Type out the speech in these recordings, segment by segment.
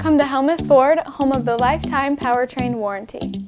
Come to Helmuth Ford, home of the lifetime powertrain warranty.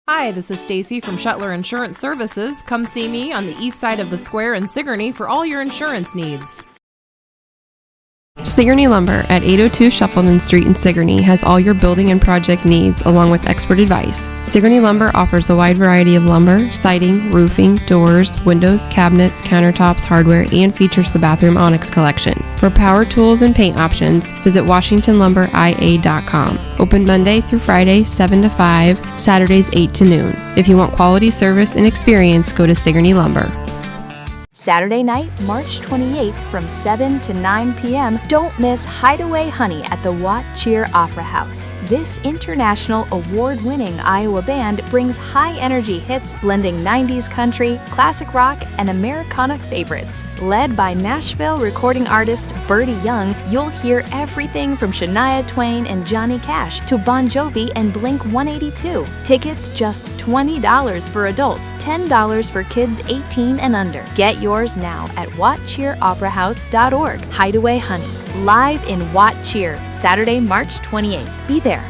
Hi, this is Stacy from Shetler Insurance Services. Come see me on the east side of the square in Sigourney for all your insurance needs. Sigourney Lumber at 802 Shuffleton Street in Sigourney has all your building and project needs along with expert advice. Sigourney Lumber offers a wide variety of lumber, siding, roofing, doors, windows, cabinets, countertops, hardware, and features the Bathroom Onyx collection. For power tools and paint options, visit WashingtonLumberIA.com. Open Monday through Friday, 7 to 5, Saturdays 8 to noon. If you want quality service and experience, go to Sigourney Lumber. Saturday night, March 28th from 7 to 9 p.m., don't miss Hideaway Honey at the Watt Cheer Opera House. This international award-winning Iowa band brings high-energy hits blending 90s country, classic rock, and Americana favorites. Led by Nashville recording artist Bertie Young, you'll hear everything from Shania Twain and Johnny Cash to Bon Jovi and Blink-182. Tickets just $20 for adults, $10 for kids 18 and under. Get yours now at wattcheeroperahouse.org. Hideaway Honey, live in Watt Cheer, Saturday, March 28th. Be there.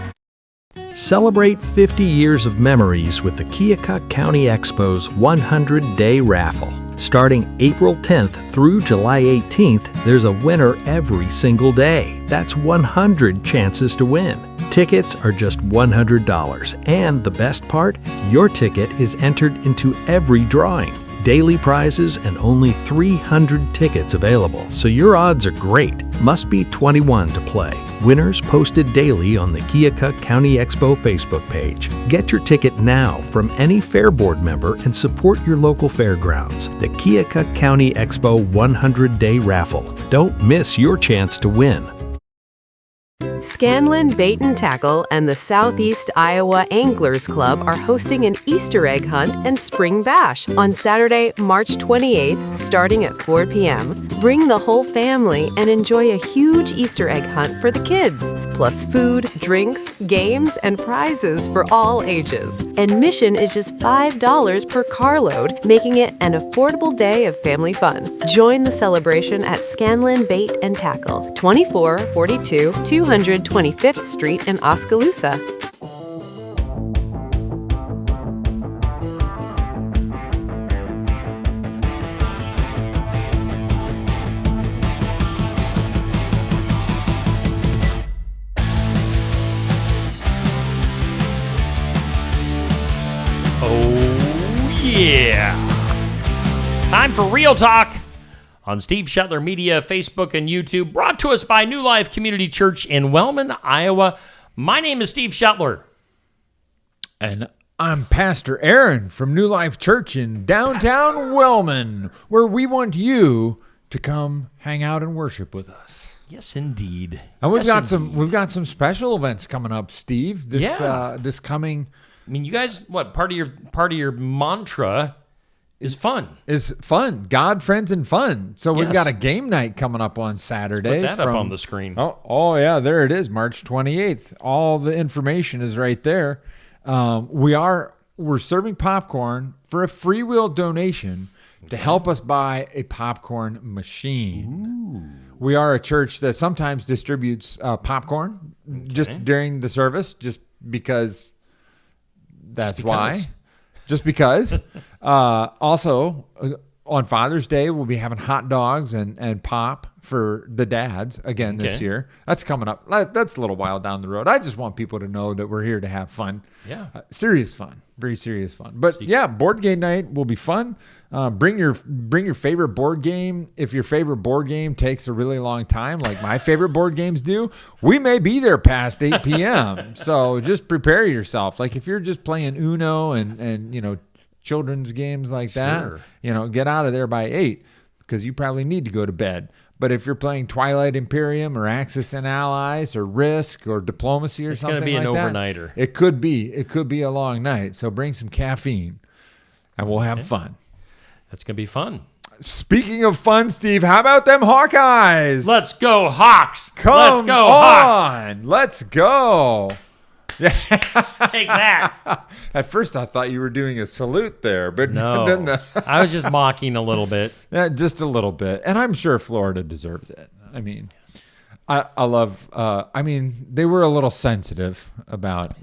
Celebrate 50 years of memories with the Keokuk County Expo's 100-day raffle. Starting April 10th through July 18th, there's a winner every single day. That's 100 chances to win. Tickets are just $100, and the best part, your ticket is entered into every drawing. Daily prizes and only 300 tickets available, so your odds are great. Must be 21 to play. Winners posted daily on the Keokuk County Expo Facebook page. Get your ticket now from any Fair Board member and support your local fairgrounds. The Keokuk County Expo 100-Day Raffle. Don't miss your chance to win. Scanlon Bait and Tackle and the Southeast Iowa Anglers Club are hosting an Easter egg hunt and spring bash on Saturday, March 28th, starting at 4 p.m. Bring the whole family and enjoy a huge Easter egg hunt for the kids, plus food, drinks, games, and prizes for all ages. Admission is just $5 per carload, making it an affordable day of family fun. Join the celebration at Scanlon Bait and Tackle, 2442 225th Street in Oskaloosa. Oh, yeah. Time for Real Talk on Steve Shetler Media, Facebook, and YouTube, brought to us by New Life Community Church in Wellman, Iowa. My name is Steve Shetler. And I'm Pastor Aaron from New Life Church in downtown Wellman, where we want you to come hang out and worship with us. Yes, indeed. And we've got some special events coming up, Steve. This coming. I mean, you guys, what part of your mantra is fun? Is fun. God, friends, and fun. So we've got a game night coming up on Saturday. Let's put that up on the screen. Oh yeah, there it is, March 28th. All the information is right there. We're serving popcorn for a free will donation to help us buy a popcorn machine. Ooh. We are a church that sometimes distributes popcorn just during the service, just because that's why. Just because. Also, on Father's Day, we'll be having hot dogs and pop for the dads again this year. That's coming up. That's a little while down the road. I just want people to know that we're here to have fun. Yeah. Serious fun. Very serious fun. But yeah, board game night will be fun. Bring your favorite board game. If your favorite board game takes a really long time, like my favorite board games do, we may be there past 8 p.m. So just prepare yourself. Like if you're just playing Uno and children's games like that, get out of there by 8 because you probably need to go to bed. But if you're playing Twilight Imperium or Axis and Allies or Risk or Diplomacy or something like that, it's going to be an overnighter. It could be. It could be a long night. So bring some caffeine and we'll have fun. That's going to be fun. Speaking of fun, Steve, how about them Hawkeyes? Let's go, Hawks. Let's go, Hawks. Let's go. Yeah. Take that. At first, I thought you were doing a salute there, but no, I was just mocking a little bit. Yeah, just a little bit. And I'm sure Florida deserves it. I mean, I love. I mean, they were a little sensitive about.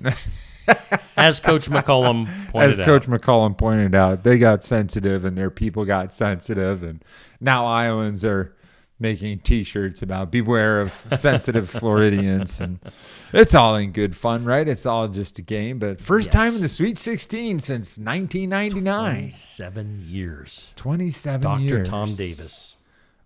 As Coach McCollum pointed out. Coach McCollum pointed out, they got sensitive and their people got sensitive, and now Iowans are making T-shirts about beware of sensitive Floridians, and it's all in good fun, right? It's all just a game, but first time in the Sweet 16 since 1999. 27 years. 27 years. Dr. Tom Davis.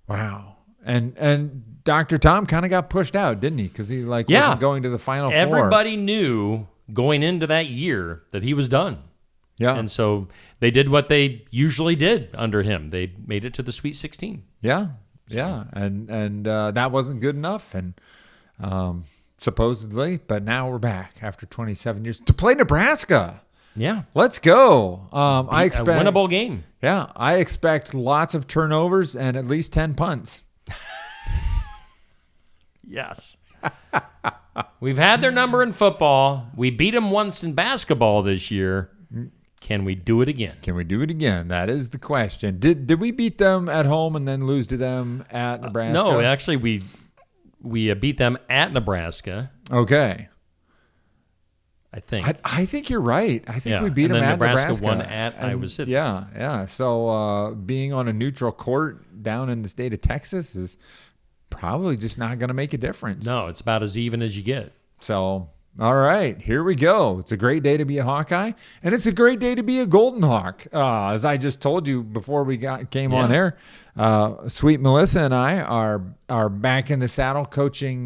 Wow. And Dr. Tom kind of got pushed out, didn't he? Because he wasn't going to the Final Four. Everybody knew going into that year that he was done. Yeah. And so they did what they usually did under him. They made it to the Sweet 16. Yeah. Yeah. And that wasn't good enough. And supposedly, but now we're back after 27 years to play Nebraska. Yeah. Let's go. I expect a winnable game. Yeah. I expect lots of turnovers and at least 10 punts. Yes. We've had their number in football. We beat them once in basketball this year. Can we do it again? Can we do it again? That is the question. Did we beat them at home and then lose to them at Nebraska? No, actually we beat them at Nebraska. Okay. I think. I think you're right. I think we beat them at Nebraska. Won at Iowa City. Yeah, yeah. So being on a neutral court down in the state of Texas is probably just not going to make a difference. No, it's about as even as you get. So, all right, here we go. It's a great day to be a Hawkeye, and it's a great day to be a Golden Hawk. As I just told you before we came on air, sweet Melissa and I are back in the saddle coaching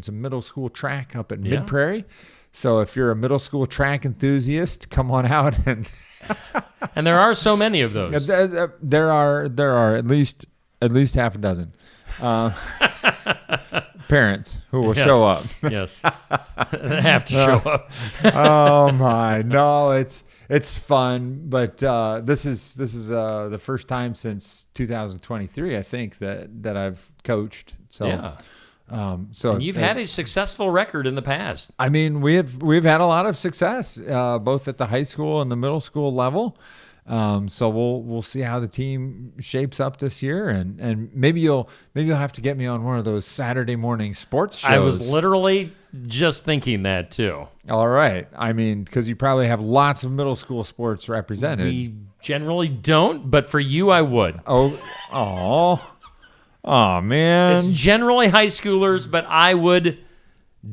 some middle school track up at Mid Prairie. So if you're a middle school track enthusiast, come on out and. And there are so many of those. There are at least half a dozen. Parents who will show up. Yes. They have to show up. Oh my, no, it's fun, but this is the first time since 2023, I think, that I've coached. So and you've had a successful record in the past. I mean, we've had a lot of success both at the high school and the middle school level. So we'll see how the team shapes up this year, and maybe you'll have to get me on one of those Saturday morning sports shows. I was literally just thinking that too. All right. I mean, because you probably have lots of middle school sports represented. We generally don't, but for you, I would. Oh man. It's generally high schoolers, but I would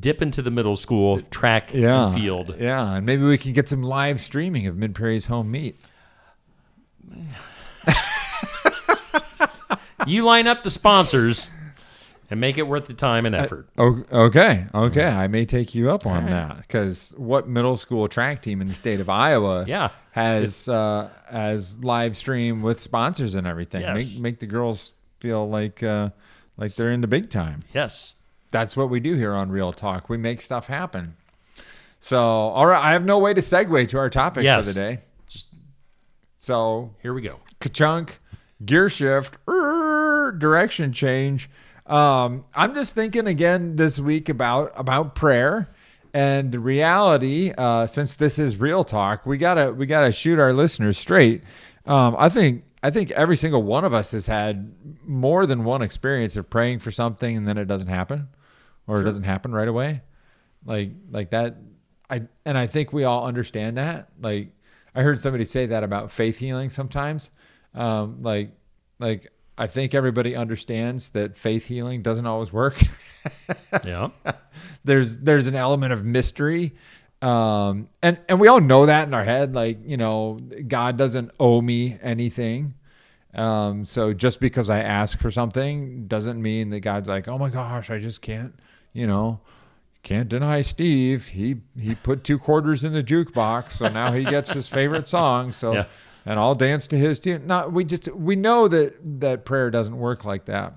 dip into the middle school track and field. Yeah, and maybe we can get some live streaming of Mid Prairie's home meet. You line up the sponsors and make it worth the time and effort. Okay. I may take you up on that, because what middle school track team in the state of Iowa has live stream with sponsors and everything? Yes. Make the girls feel like they're in the big time. Yes, that's what we do here on Real Talk. We make stuff happen. So, all right, I have no way to segue to our topic for the day. So here we go. Ka-chunk, gear shift, direction change. I'm just thinking again this week about prayer and the reality. Since this is Real Talk, we gotta shoot our listeners straight. I think every single one of us has had more than one experience of praying for something and then it doesn't happen, or it doesn't happen right away, like that. I think we all understand that. Like, I heard somebody say that about faith healing sometimes. I think everybody understands that faith healing doesn't always work. Yeah. There's an element of mystery. And we all know that in our head, God doesn't owe me anything. So just because I ask for something doesn't mean that God's like, oh my gosh, I just can't deny Steve. He put 2 quarters in the jukebox, so now he gets his favorite song. So, and I'll dance to his tune. No, we know that prayer doesn't work like that.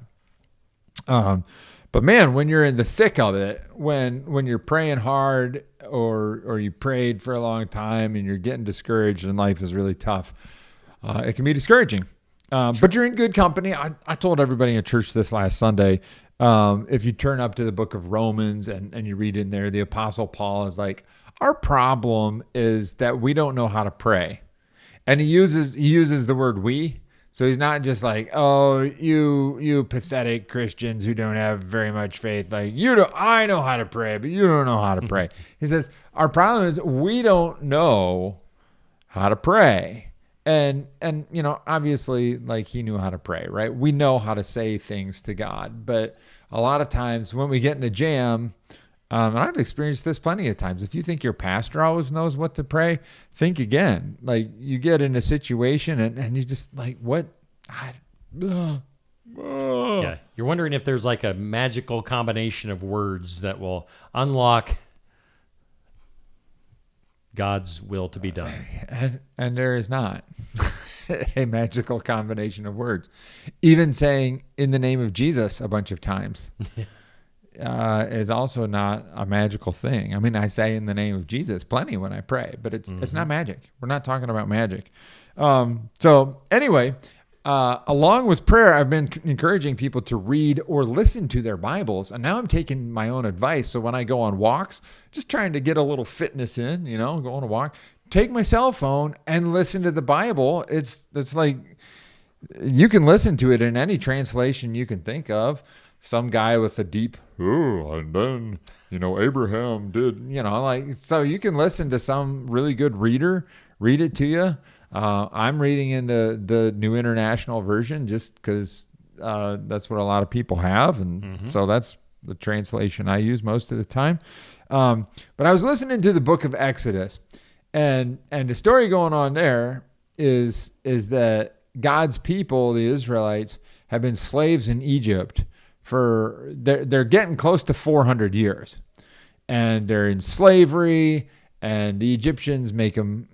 But man, when you're in the thick of it, when you're praying hard, or you prayed for a long time and you're getting discouraged and life is really tough, it can be discouraging. But you're in good company. I told everybody in church this last Sunday. If you turn up to the book of Romans and you read in there, the Apostle Paul is like, our problem is that we don't know how to pray. And he uses the word we. So he's not just like, oh, you pathetic Christians who don't have very much faith. Like, I know how to pray, but you don't know how to pray. He says, our problem is we don't know how to pray. And obviously, like, he knew how to pray, right? We know how to say things to God. But a lot of times when we get in a jam, and I've experienced this plenty of times. If you think your pastor always knows what to pray, think again. Like, you get in a situation and you just like, what? Yeah, you're wondering if there's like a magical combination of words that will unlock God's will to be done. And there is not a magical combination of words. Even saying in the name of Jesus a bunch of times is also not a magical thing. I mean, I say in the name of Jesus plenty when I pray, but it's not magic. We're not talking about magic. So anyway, along with prayer, I've been encouraging people to read or listen to their Bibles. And now I'm taking my own advice. So when I go on walks, just trying to get a little fitness in, go on a walk, take my cell phone and listen to the Bible. It's like you can listen to it in any translation you can think of. Some guy with a deep, and then, Abraham did, so you can listen to some really good reader read it to you. I'm reading into the New International Version just because that's what a lot of people have. And so that's the translation I use most of the time. But I was listening to the book of Exodus, and the story going on there is that God's people, the Israelites, have been slaves in Egypt for, they're getting close to 400 years. And they're in slavery, and the Egyptians make them,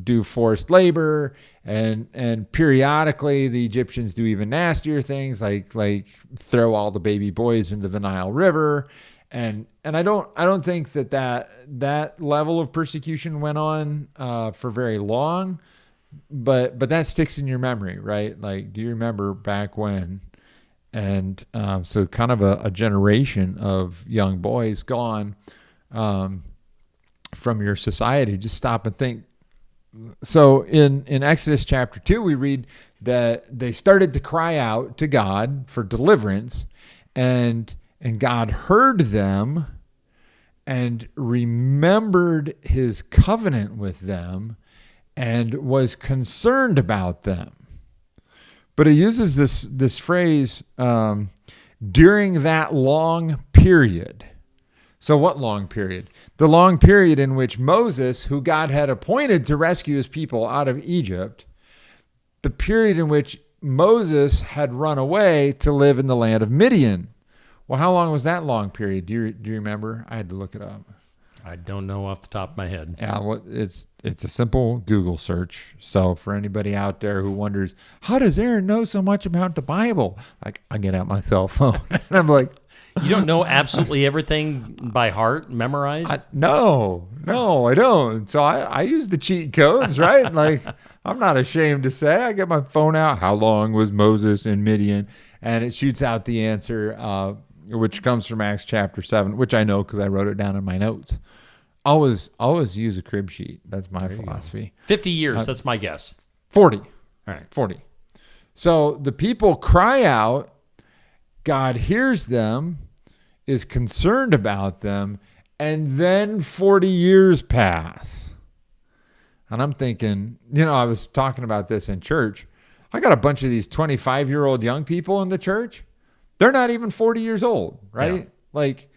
do forced labor, and periodically the Egyptians do even nastier things, like throw all the baby boys into the Nile River, and I don't think that level of persecution went on for very long, but that sticks in your memory, right? Like, do you remember back when? And so kind of a generation of young boys gone from your society. Just stop and think. So in Exodus chapter 2, we read that they started to cry out to God for deliverance, and God heard them and remembered his covenant with them and was concerned about them. But he uses this phrase, during that long period. So what long period? The long period in which Moses, who God had appointed to rescue his people out of Egypt, the period in which Moses had run away to live in the land of Midian. Well, how long was that long period? Do you remember? I had to look it up. I don't know off the top of my head. Yeah, well, it's a simple Google search. So for anybody out there who wonders, how does Aaron know so much about the Bible? Like, I get out my cell phone and I'm like, you don't know absolutely everything by heart, memorized? No, I don't. So I use the cheat codes, right? Like, I'm not ashamed to say, I get my phone out. How long was Moses in Midian? And it shoots out the answer, which comes from Acts chapter 7, which I know because I wrote it down in my notes. Always use a crib sheet. That's my philosophy. 50 years, that's my guess. 40. All right. 40. So the people cry out, God hears them, is concerned about them, and then 40 years pass. And I'm thinking, I was talking about this in church. I got a bunch of these 25-year-old young people in the church. They're not even 40 years old, right? Yeah. Like,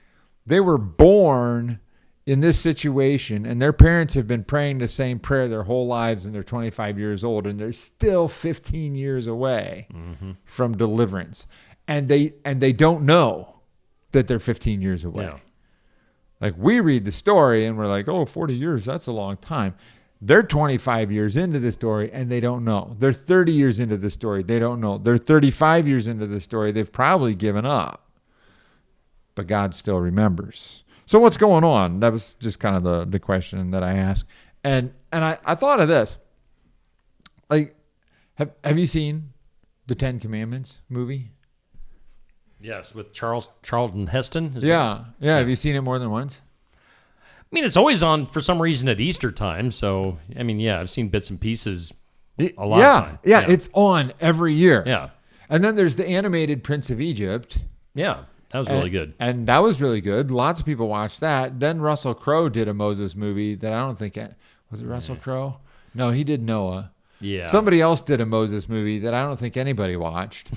they were born in this situation, and their parents have been praying the same prayer their whole lives, and they're 25 years old, and they're still 15 years away from deliverance. And they don't know that they're 15 years away. Yeah. Like, we read the story, and we're like, 40 years, that's a long time. They're 25 years into the story, and they don't know. They're 30 years into the story. They don't know. They're 35 years into the story. They've probably given up. But God still remembers. So what's going on? That was just kind of the question that I asked. And I thought of this. Like, have you seen the Ten Commandments movie? Yes, with Charlton Heston. Yeah. Have you seen it more than once? I mean, it's always on for some reason at Easter time. So, I've seen bits and pieces a lot of time. Yeah, it's on every year. Yeah. And then there's the animated Prince of Egypt. Yeah. That was really good. And that was really good. Lots of people watched that. Then Russell Crowe did a Moses movie that I don't think was it Russell Crowe? No, he did Noah. Yeah. Somebody else did a Moses movie that I don't think anybody watched.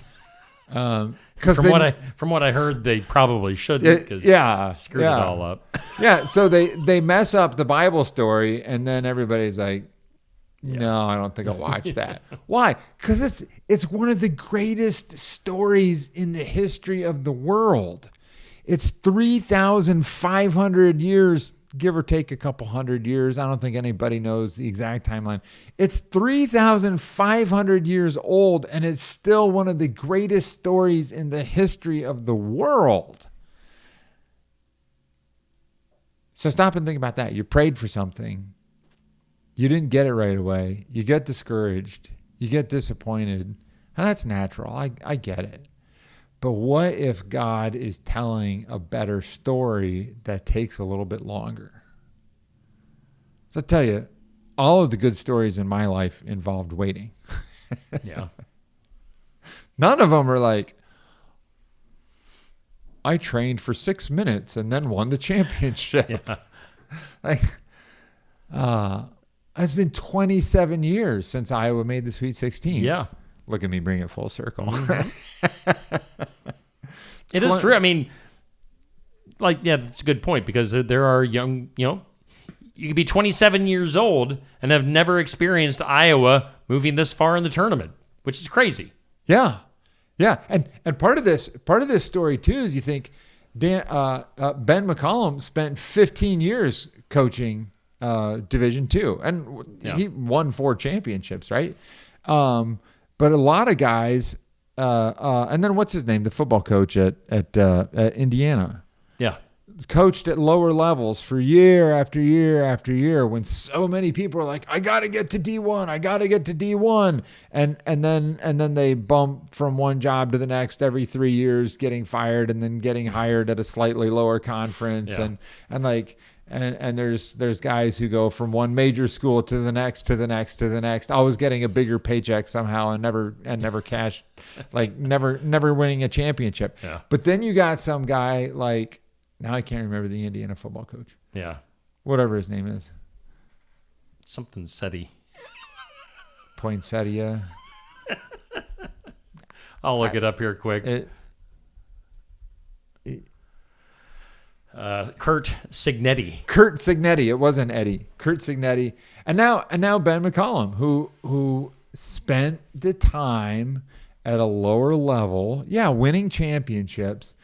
From what I heard, they probably shouldn't because screwed it all up. Yeah, so they mess up the Bible story, and then everybody's like, no, I don't think I'll watch that. Why? Because it's one of the greatest stories in the history of the world. It's 3,500 years, give or take a couple hundred years. I don't think anybody knows the exact timeline. It's 3,500 years old, and it's still one of the greatest stories in the history of the world. So stop and think about that. You prayed for something. You didn't get it right away. You get discouraged. You get disappointed. And that's natural. I get it. But what if God is telling a better story that takes a little bit longer? So I'll tell you, all of the good stories in my life involved waiting. Yeah. None of them are like, I trained for 6 minutes and then won the championship. Yeah. Like, it's been 27 years since Iowa made the Sweet 16. Yeah. Look at me bring it full circle. Mm-hmm. It is true. I mean, that's a good point because there are young, you could be 27 years old and have never experienced Iowa moving this far in the tournament, which is crazy. Yeah. Yeah. And part of this story too is you think Ben McCollum spent 15 years coaching Division II, and he won 4 championships, right? But a lot of guys, and then what's his name, the football coach at Indiana, coached at lower levels for year after year after year. When so many people are like, I got to get to D1, I got to get to D1, and then they bump from one job to the next every 3 years, getting fired and then getting hired at a slightly lower conference, and there's guys who go from one major school to the next, always getting a bigger paycheck somehow and never cashed, like never winning a championship. Yeah. But then you got some guy like, now I can't remember the Indiana football coach. Yeah. Whatever his name is. Something SETI. Poinsettia. I'll look it up here quick. Kurt Signetti. Kurt Signetti. It wasn't Eddie. Kurt Signetti. And now Ben McCollum, who spent the time at a lower level, winning championships,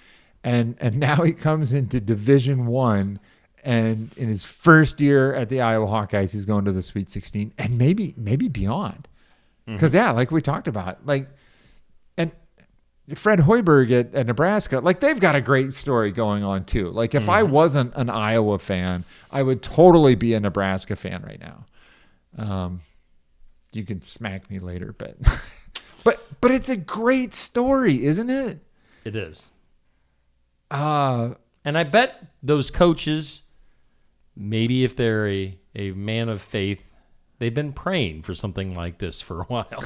and now he comes into Division I, and in his first year at the Iowa Hawkeyes, he's going to the Sweet 16 and maybe beyond. Because like we talked about, and Fred Hoiberg at Nebraska, they've got a great story going on too. Like if I wasn't an Iowa fan, I would totally be a Nebraska fan right now. You can smack me later, but but it's a great story, isn't it? It is. And I bet those coaches, maybe if they're a man of faith, they've been praying for something like this for a while.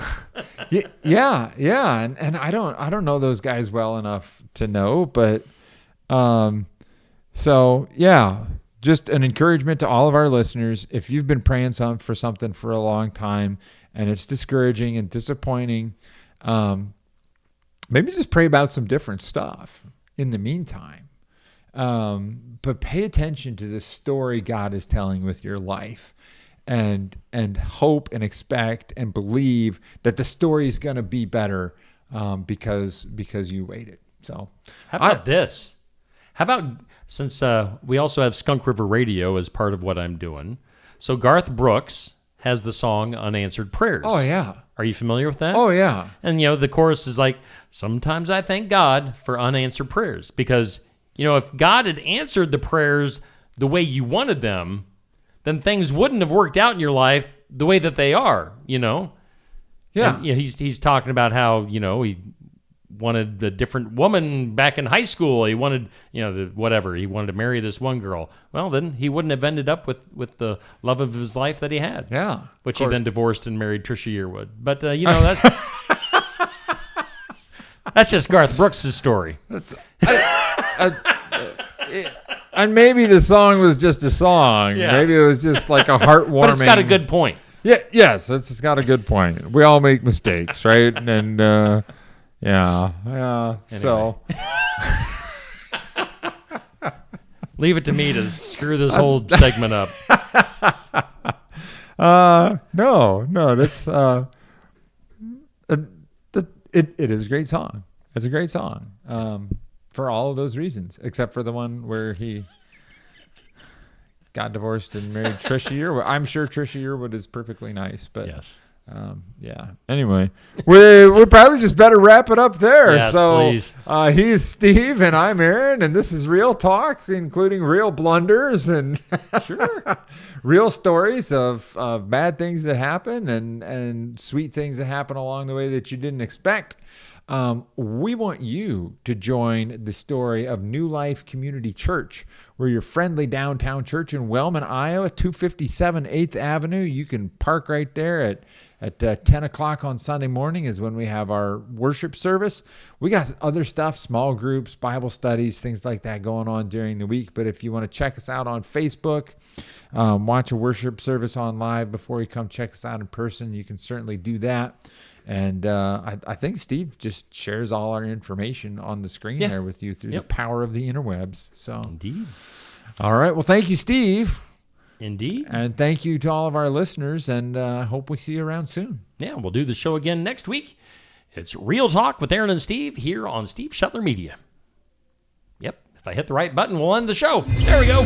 Yeah. And I don't know those guys well enough to know, but just an encouragement to all of our listeners. If you've been praying for something for a long time and it's discouraging and disappointing, maybe just pray about some different stuff in the meantime. But pay attention to the story God is telling with your life. And hope and expect and believe that the story is going to be better because you waited. So how about this? How about, since we also have Skunk River Radio as part of what I'm doing, so Garth Brooks has the song Unanswered Prayers. Oh, yeah. Are you familiar with that? Oh, yeah. And, the chorus is like, sometimes I thank God for unanswered prayers because, if God had answered the prayers the way you wanted them, then things wouldn't have worked out in your life the way that they are, Yeah. And, he's talking about how, he wanted a different woman back in high school. He wanted, whatever. He wanted to marry this one girl. Well, then he wouldn't have ended up with the love of his life that he had. Yeah. Which he then divorced and married Trisha Yearwood. But, that's... That's just Garth Brooks' story. And maybe the song was just a song. Yeah. Maybe it was just like a heartwarming. But it's got a good point. Yeah. Yes, it's got a good point. We all make mistakes, right? And yeah. Anyway. So leave it to me to screw this whole segment up. No, that's it is a great song. It's a great song for all of those reasons, except for the one where he got divorced and married Trisha Yearwood. I'm sure Trisha Yearwood is perfectly nice, but yes. Yeah. Anyway, we probably just better wrap it up there. Yes, so please. He's Steve and I'm Aaron, and this is Real Talk, including real blunders and real stories of bad things that happen and sweet things that happen along the way that you didn't expect. We want you to join the story of New Life Community Church. We're your friendly downtown church in Wellman, Iowa, 257 8th Avenue. You can park right there at 10 o'clock on Sunday morning is when we have our worship service. We got other stuff, small groups, Bible studies, things like that going on during the week. But if you want to check us out on Facebook, watch a worship service on live before you come check us out in person, you can certainly do that. And I think Steve just shares all our information on the screen there with you through the power of the interwebs. So, indeed. All right. Well, thank you, Steve. Indeed. And thank you to all of our listeners, and I hope we see you around soon. Yeah, we'll do the show again next week. It's Real Talk with Aaron and Steve here on Steve Shetler Media. Yep, if I hit the right button, we'll end the show. There we go.